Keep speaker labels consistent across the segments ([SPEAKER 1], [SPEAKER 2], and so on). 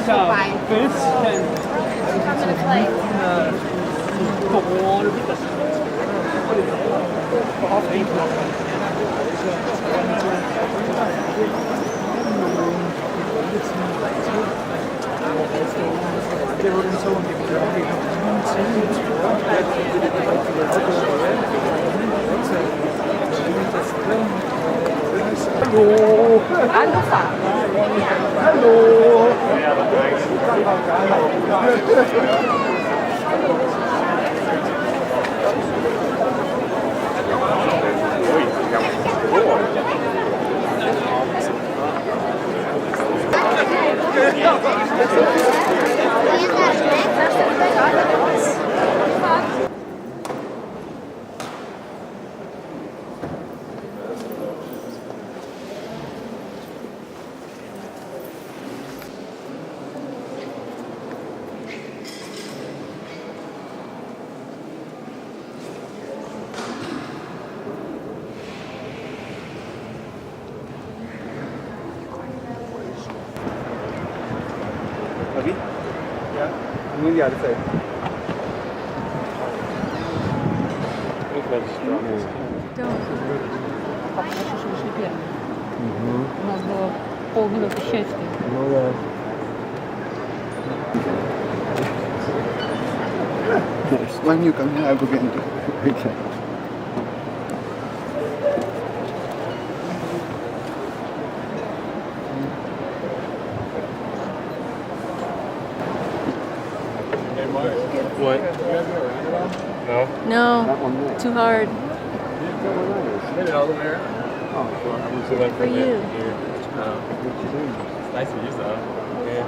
[SPEAKER 1] เข้าไป
[SPEAKER 2] fish and
[SPEAKER 1] come in a plate.
[SPEAKER 2] Hallo.
[SPEAKER 1] Angefa.
[SPEAKER 2] Hallo. Abi? Ja. Moet je uit de Ik ben
[SPEAKER 1] У нас было полминуты счастья.
[SPEAKER 2] Ну да.
[SPEAKER 3] When you come here, I begin to. Okay.
[SPEAKER 2] What? No?
[SPEAKER 1] No, too hard.
[SPEAKER 2] Made it all the way around. Oh, well, I was like
[SPEAKER 1] For you.
[SPEAKER 2] It's nice views though. Yeah.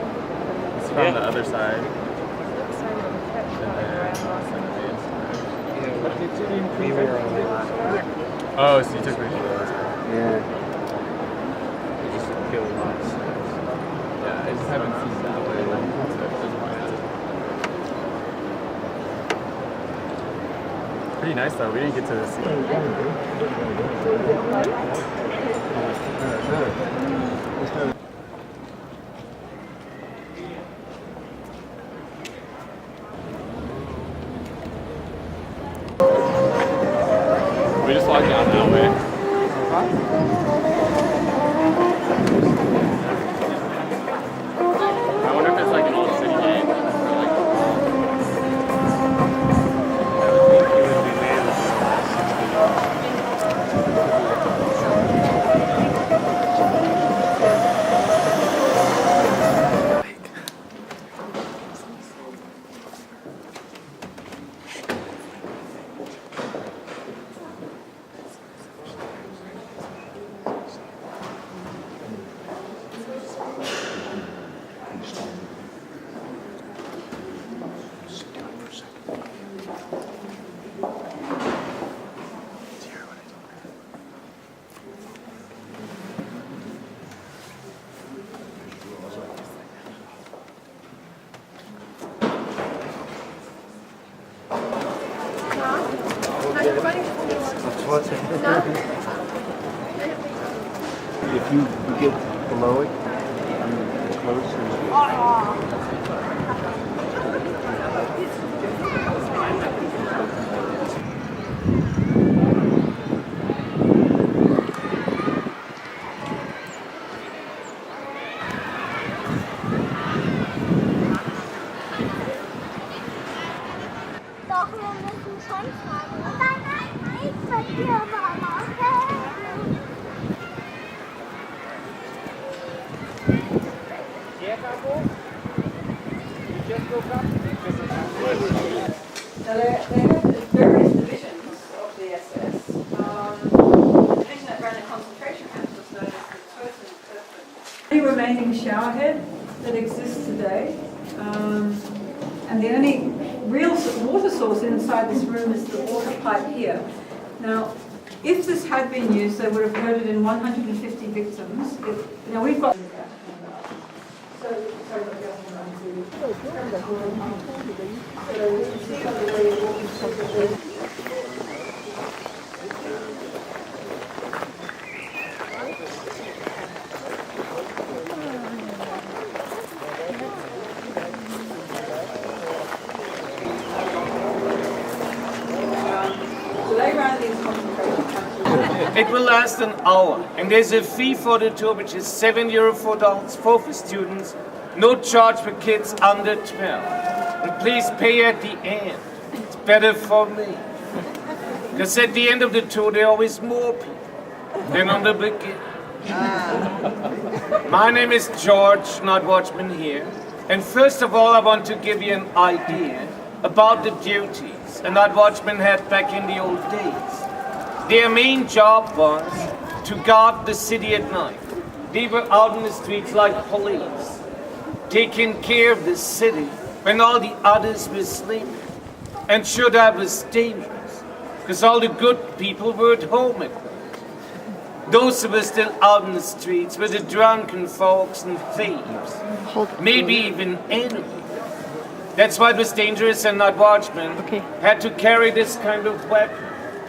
[SPEAKER 2] It's from the other side. We were on the last one. Oh, so you took pictures of the last one? Yeah. You just killed lots. Yeah, I just haven't seen that way. Pretty nice though. We didn't get to see it. We just walked down that way. I wonder if it's like an old city game.
[SPEAKER 3] If you get below it, close.
[SPEAKER 4] Doch, wir müssen schon fragen. Nein, ich bin hier, Mama.
[SPEAKER 5] Now they have various divisions of the SS. The division that ran the concentration camps was known as the Dresden. The only remaining showerhead that exists today, and the only real water source inside this room is the water pipe here. Now, if this had been used, they would have heard it in 150 victims. Now we've got.
[SPEAKER 6] It will last an hour, and there's a fee for the tour, which is €7 for adults, 4 for students, no charge for kids under 12. And please pay at the end. It's better for me. Because at the end of the tour, there are always more people than on the beginning. My name is George, night watchman here. And first of all, I want to give you an idea about the duties a night watchman had back in the old days. Their main job was to guard the city at night. They were out in the streets like police, taking care of the city when all the others were sleeping. And sure, that was dangerous, because all the good people were at home at night. Those who were still out in the streets were the drunken folks and thieves, maybe even enemies. That's why it was dangerous, and night watchmen had to carry this kind of weapon.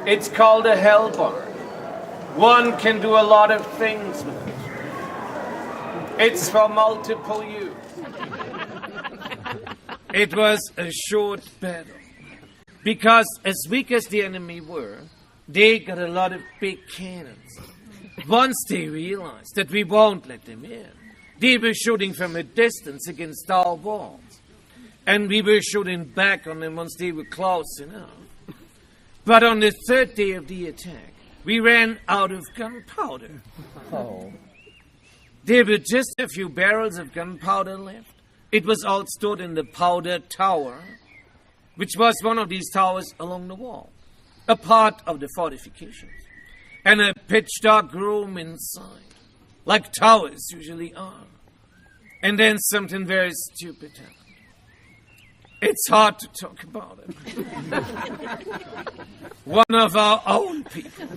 [SPEAKER 6] It's called a hellbar. One can do a lot of things with it. It's for multiple use. It was a short battle, because as weak as the enemy were, they got a lot of big cannons. Once they realized that we won't let them in, they were shooting from a distance against our walls. And we were shooting back on them once they were close enough. But on the third day of the attack, we ran out of gunpowder. Oh. There were just a few barrels of gunpowder left. It was all stored in the powder tower, which was one of these towers along the wall, a part of the fortifications. And a pitch-dark room inside, like towers usually are. And then something very stupid happened. It's hard to talk about it. One of our own people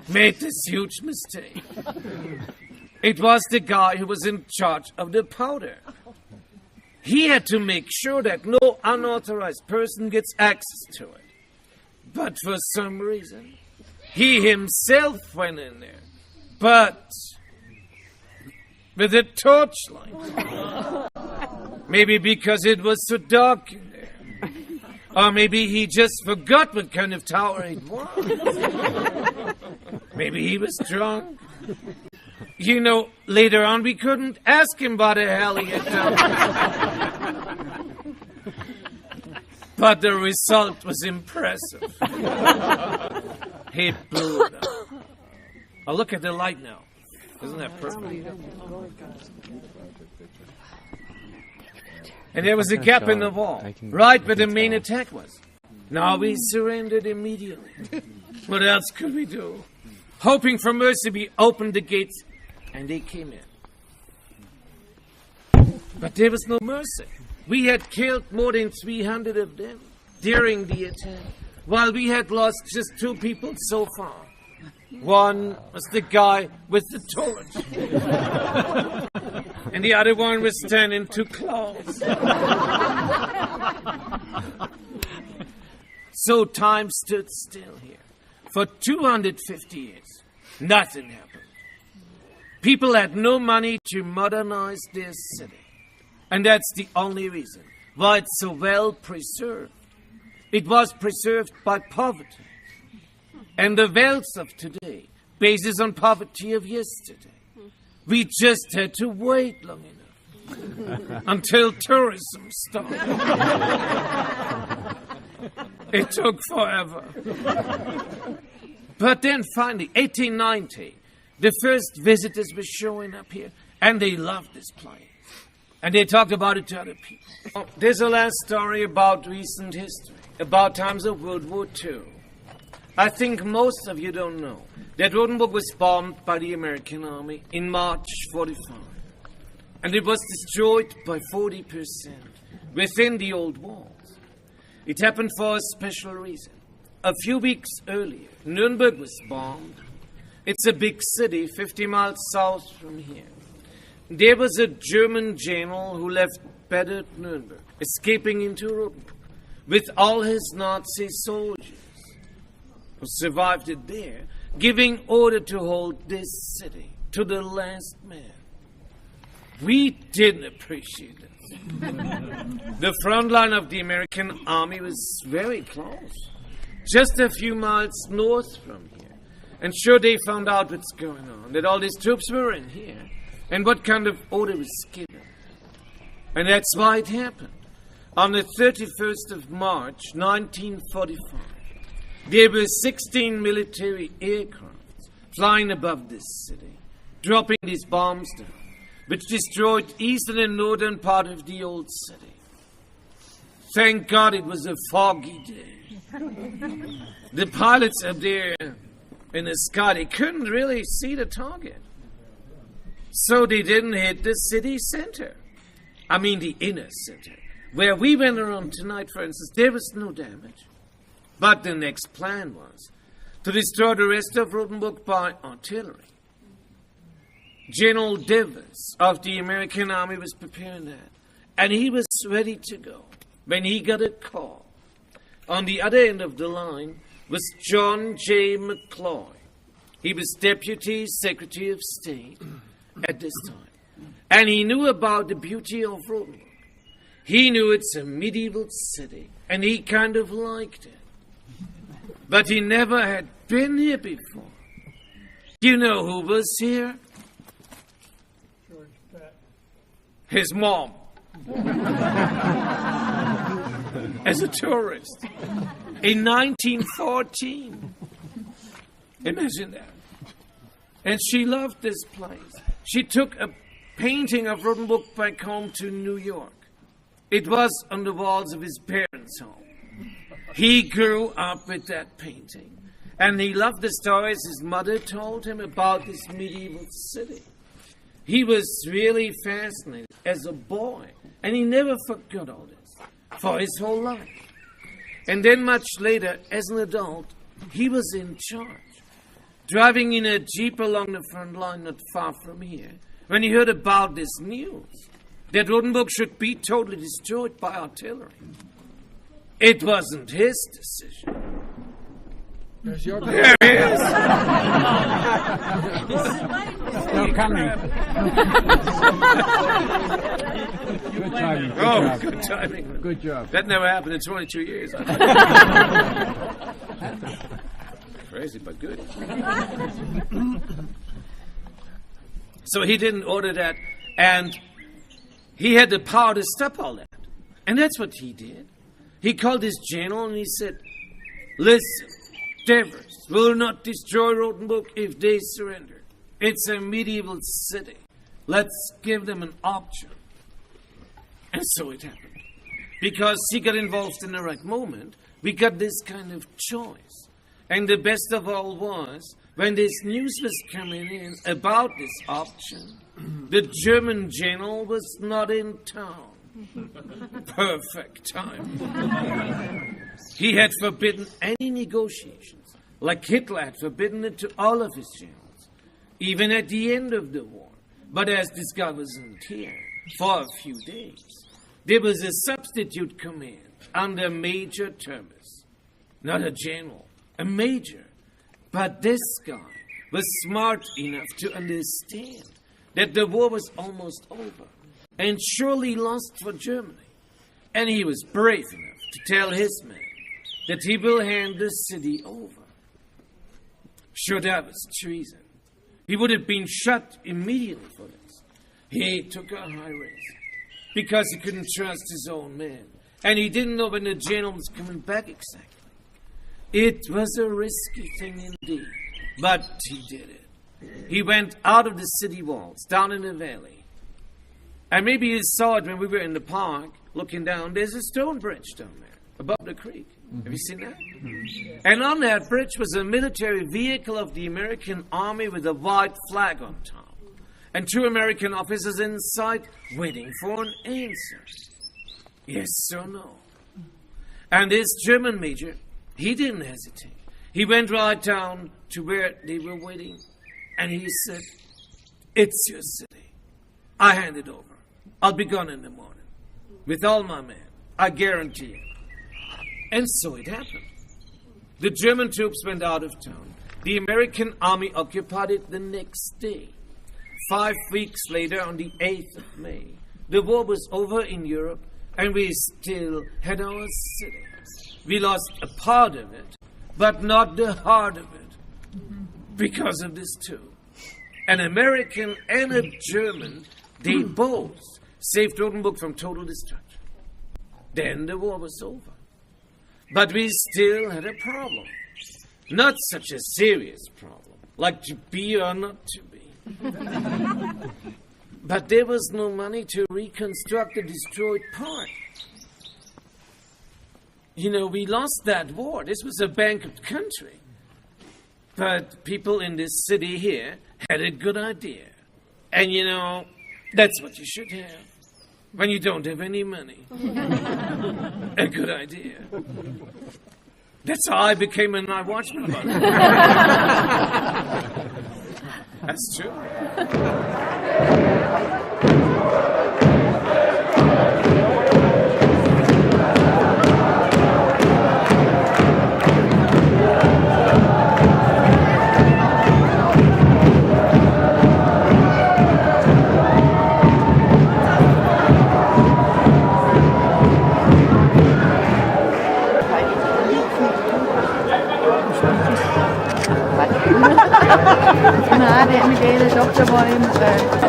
[SPEAKER 6] made this huge mistake. It was the guy who was in charge of the powder. He had to make sure that no unauthorized person gets access to it. But for some reason, he himself went in there, but with a torchlight. Maybe because it was so dark in there. Or maybe he just forgot what kind of tower it was. Maybe he was drunk. You know, later on we couldn't ask him what the hell he had done. But the result was impressive. He blew it up. Oh, look at the light now. Isn't that perfect? And there was a gap in the wall, right where the main attack was. Now we surrendered immediately. What else could we do? Hoping for mercy, we opened the gates, and they came in. But there was no mercy. We had killed more than 300 of them during the attack, while we had lost just 2 people so far. One was the guy with the torch, and the other one was standing too close. So time stood still here. For 250 years, nothing happened. People had no money to modernize their city. And that's the only reason why it's so well preserved. It was preserved by poverty. And the wealth of today bases on poverty of yesterday. We just had to wait long enough until tourism started. It took forever. But then finally, 1890, the first visitors were showing up here, and they loved this place. And they talked about it to other people. There's a last story about recent history, about times of World War II. I think most of you don't know that Rothenberg was bombed by the American army in March 45. And it was destroyed by 40% within the old walls. It happened for a special reason. A few weeks earlier, Nurnberg was bombed. It's a big city 50 miles south from here. There was a German general who left battered Nurnberg, escaping into Rothenberg with all his Nazi soldiers, who survived it there, giving order to hold this city to the last man. We didn't appreciate it. The front line of the American army was very close, just a few miles north from here. And sure, they found out what's going on, that all these troops were in here, and what kind of order was given. And that's why it happened. On the 31st of March, 1945, there were 16 military aircraft flying above this city, dropping these bombs down, which destroyed eastern and northern part of the old city. Thank God it was a foggy day. The pilots up there in the sky, they couldn't really see the target. So they didn't hit the city center. I mean the inner center. Where we went around tonight, for instance, there was no damage. But the next plan was to destroy the rest of Rothenberg by artillery. General Davis of the American Army was preparing that. And he was ready to go when he got a call. On the other end of the line was John J. McCloy. He was Deputy Secretary of State at this time. And he knew about the beauty of Rothenberg. He knew it's a medieval city, and he kind of liked it. But he never had been here before. Do you know who was here? His mom. As a tourist. In 1914. Imagine that. And she loved this place. She took a painting of Rothenberg back home to New York. It was on the walls of his parents' home. He grew up with that painting. And he loved the stories his mother told him about this medieval city. He was really fascinated as a boy. And he never forgot all this for his whole life. And then much later, as an adult, he was in charge. Driving in a jeep along the front line not far from here, when he heard about this news, that Rothenberg should be totally destroyed by artillery. It wasn't his decision.
[SPEAKER 2] There's your
[SPEAKER 6] There he is.
[SPEAKER 2] Still coming. Good timing.
[SPEAKER 6] Oh, good timing.
[SPEAKER 2] Good job.
[SPEAKER 6] That never happened in 22 years. Crazy, but good. So he didn't order that, and he had the power to stop all that. And that's what he did. He called his general and he said, listen, Devers will not destroy Rothenberg if they surrender. It's a medieval city. Let's give them an option. And so it happened. Because he got involved in the right moment, we got this kind of choice. And the best of all was, when this news was coming in about this option, the German general was not in town. Perfect time. He had forbidden any negotiations, like Hitler had forbidden it to all of his generals, even at the end of the war. But as this guy wasn't here for a few days, there was a substitute command under Major Termes. Not a general, a major. But this guy was smart enough to understand that the war was almost over and surely lost for Germany. And he was brave enough to tell his men that he will hand the city over. Sure, that was treason. He would have been shot immediately for this. He took a high risk because he couldn't trust his own men. And he didn't know when the general was coming back exactly. It was a risky thing indeed, but he did it. He went out of the city walls, down in the valley. And maybe you saw it when we were in the park, looking down. There's a stone bridge down there, above the creek. Have you seen that? And on that bridge was a military vehicle of the American Army with a white flag on top. And 2 American officers inside waiting for an answer. Yes or no? And this German major, he didn't hesitate. He went right down to where they were waiting. And he said, it's your city. I hand it over. I'll be gone in the morning. With all my men. I guarantee it. And so it happened. The German troops went out of town. The American army occupied it the next day. 5 weeks later, on the 8th of May, the war was over in Europe, and we still had our city. We lost a part of it, but not the heart of it. because of this too. An American and a German, they both saved Rothenberg from total destruction. Then the war was over. But we still had a problem. Not such a serious problem, like to be or not to be. But there was no money to reconstruct the destroyed part. You know, we lost that war. This was a bankrupt country. But people in this city here had a good idea. And you know, that's what you should have when you don't have any money. A good idea. That's how I became a night watchman. That's true.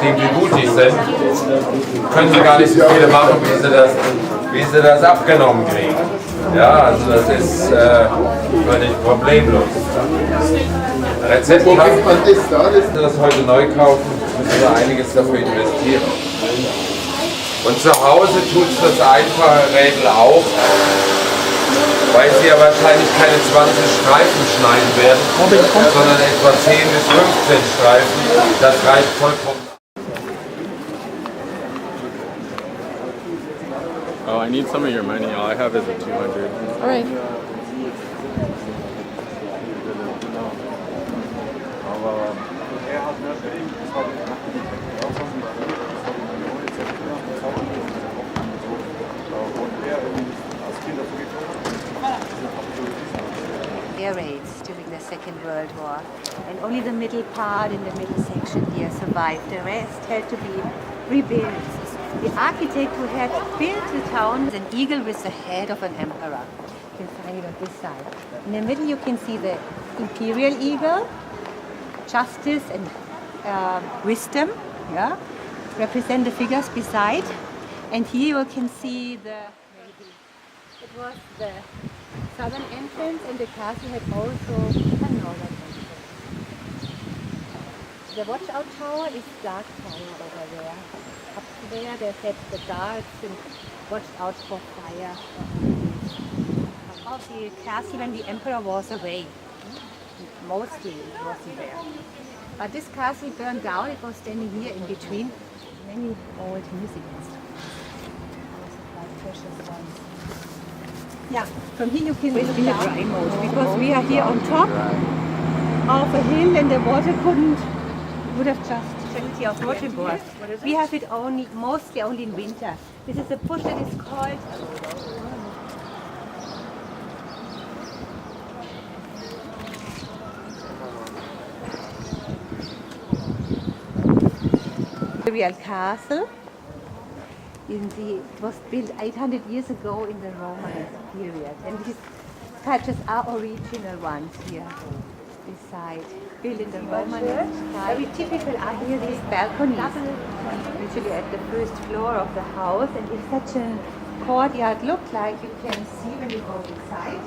[SPEAKER 7] Die blutig sind, können sie gar nicht so viele machen, wie sie das abgenommen kriegen. Ja, also das ist völlig problemlos. Rezepthaft, wenn Sie das heute neu kaufen, müssen Sie einiges dafür investieren. Und zu Hause tut es das einfache Rädel auch, weil Sie ja wahrscheinlich keine 20 Streifen schneiden werden, sondern etwa 10 bis 15 Streifen. Das reicht vollkommen.
[SPEAKER 2] Oh, I need some of your money. All I have is a 200.
[SPEAKER 1] All right.
[SPEAKER 8] Air raids during the Second World War, and only the middle part in the middle section here survived. The rest had to be rebuilt. The architect who had built the town is an eagle with the head of an emperor. You can find it on this side. In the middle you can see the imperial eagle, justice and wisdom, yeah, represent the figures beside. And here you can see it was the southern entrance, and the castle had also a northern entrance. The watchout tower is dark tower over there. Up there they had the guards and watched out for fire. Of the castle when the emperor was away. Mostly it wasn't there. But this castle burned down. It was standing here in between many old music instruments. Also quite precious ones. Yeah, from here you can look down dry mode, because we are here on top of a hill and the water would have just Trinity of Rothenberg. We have it mostly only in winter. This is a push that is called Imperial Castle. It was built 800 years ago in the Roman period, and these patches are original ones here. This side, built in the Roman style. Very typical are here these balconies, usually at the first floor of the house, and if such a courtyard looked like, you can see when you go inside.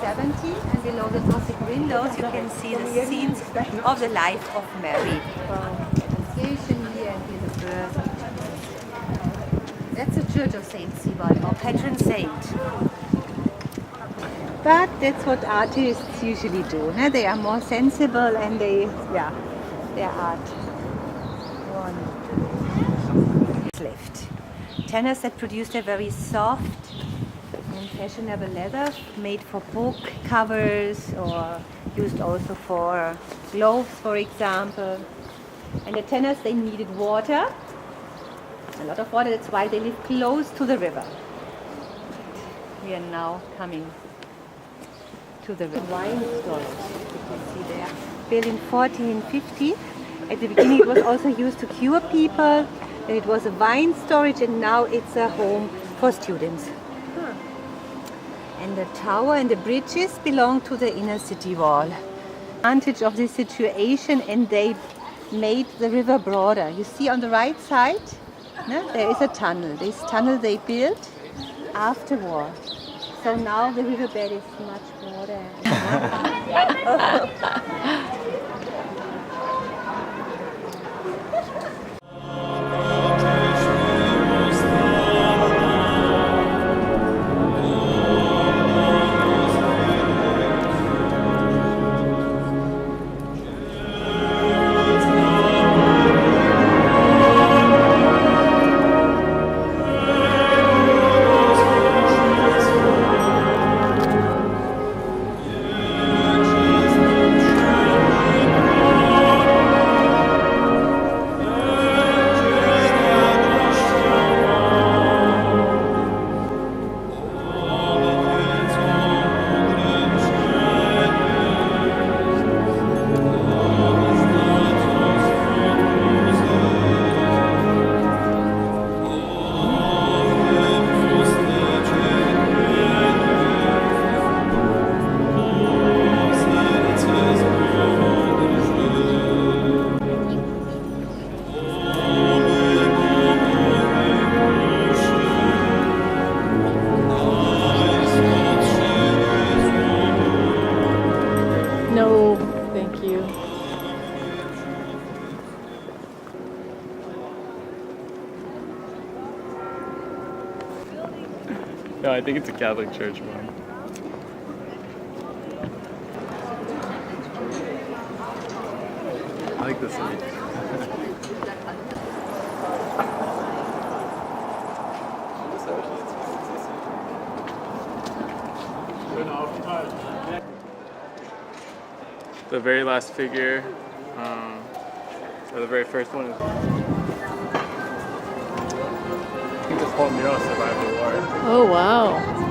[SPEAKER 8] 70, and below the Gothic windows you can see the scenes of the life of Mary. Annunciation here and here the birth. That's the Church of Saint Sebald, or patron saint. But that's what artists usually do. They are more sensible and their art. One left. Tenors that produced a very soft and fashionable leather, made for book covers or used also for gloves, for example. And the tenors, they needed water, a lot of water. That's why they live close to the river. We are now coming to the wine storage. You can see there, built in 1450. At the beginning, it was also used to cure people. Then it was a wine storage, and now it's a home for students. And the tower and the bridges belong to the inner city wall. Advantage of this situation, and they made the river broader. You see on the right side, there is a tunnel. This tunnel they built after war. So now the riverbed is much broader.
[SPEAKER 1] No, thank you.
[SPEAKER 2] No, I think it's a Catholic church one. I like this one. The very last figure, or the very first one is. I think this whole mural survived the war.
[SPEAKER 1] Oh, wow.